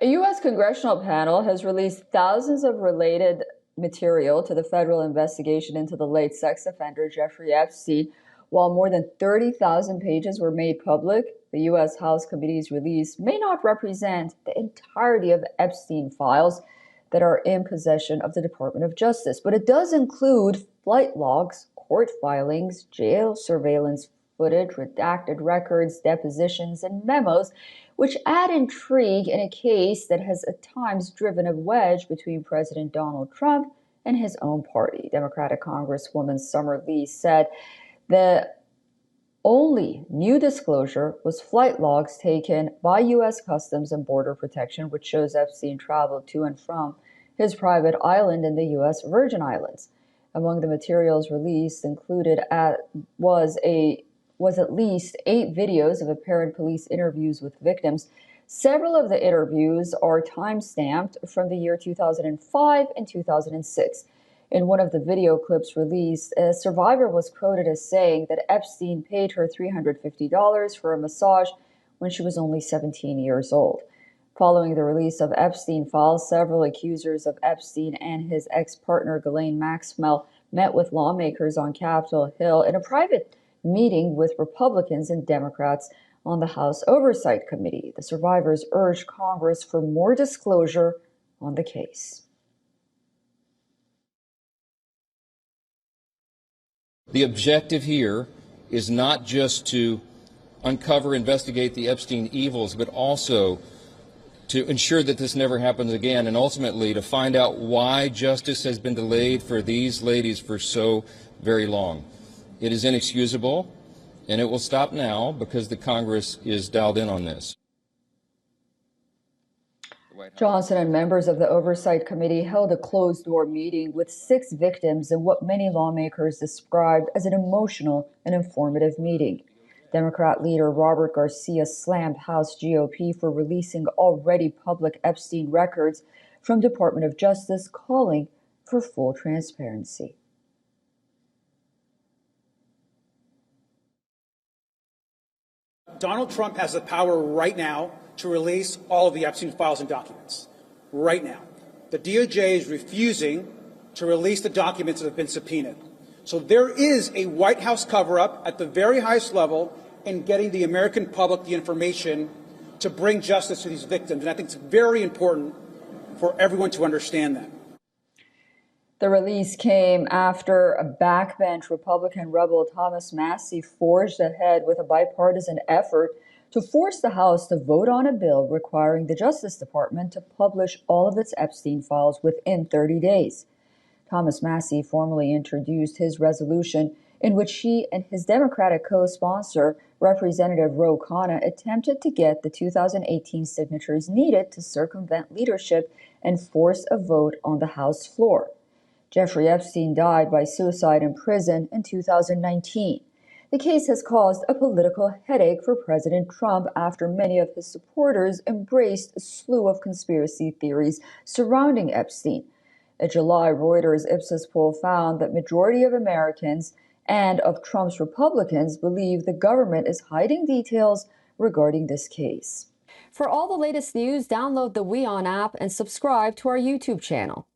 A U.S. congressional panel has released thousands of related material to the federal investigation into the late sex offender Jeffrey Epstein. While more than 30,000 pages were made public, the U.S. House Committee's release may not represent the entirety of the Epstein files that are in possession of the Department of Justice, but it does include flight logs, court filings, jail surveillance footage, redacted records, depositions, and memos, which add intrigue in a case that has at times driven a wedge between President Donald Trump and his own party. Democratic Congresswoman Summer Lee said the only new disclosure was flight logs taken by U.S. Customs and Border Protection, which shows Epstein traveled to and from his private island in the U.S. Virgin Islands. Among the materials released included was at least 8 videos of apparent police interviews with victims. Several of the interviews are time-stamped from the year 2005 and 2006. In one of the video clips released, a survivor was quoted as saying that Epstein paid her $350 for a massage when she was only 17 years old. Following the release of Epstein files, several accusers of Epstein and his ex-partner Ghislaine Maxwell met with lawmakers on Capitol Hill in a private meeting with Republicans and Democrats on the House Oversight Committee. The survivors urged Congress for more disclosure on the case. The objective here is not just to uncover, investigate the Epstein evils, but also to ensure that this never happens again, and ultimately to find out why justice has been delayed for these ladies for so very long. It is inexcusable, and it will stop now because the Congress is dialed in on this. Johnson and members of the Oversight Committee held a closed-door meeting with 6 victims in what many lawmakers described as an emotional and informative meeting. Democrat leader Robert Garcia slammed House GOP for releasing already public Epstein records from Department of Justice, calling for full transparency. Donald Trump has the power right now to release all of the Epstein files and documents. Right now. The DOJ is refusing to release the documents that have been subpoenaed. So there is a White House cover-up at the very highest level in getting the American public the information to bring justice to these victims. And I think it's very important for everyone to understand that. The release came after a backbench Republican rebel Thomas Massie forged ahead with a bipartisan effort to force the House to vote on a bill requiring the Justice Department to publish all of its Epstein files within 30 days. Thomas Massie formally introduced his resolution in which he and his Democratic co-sponsor, Representative Ro Khanna, attempted to get the 2018 signatures needed to circumvent leadership and force a vote on the House floor. Jeffrey Epstein died by suicide in prison in 2019. The case has caused a political headache for President Trump after many of his supporters embraced a slew of conspiracy theories surrounding Epstein. A July Reuters Ipsos poll found that majority of Americans and of Trump's Republicans believe the government is hiding details regarding this case. For all the latest news, download the WION app and subscribe to our YouTube channel.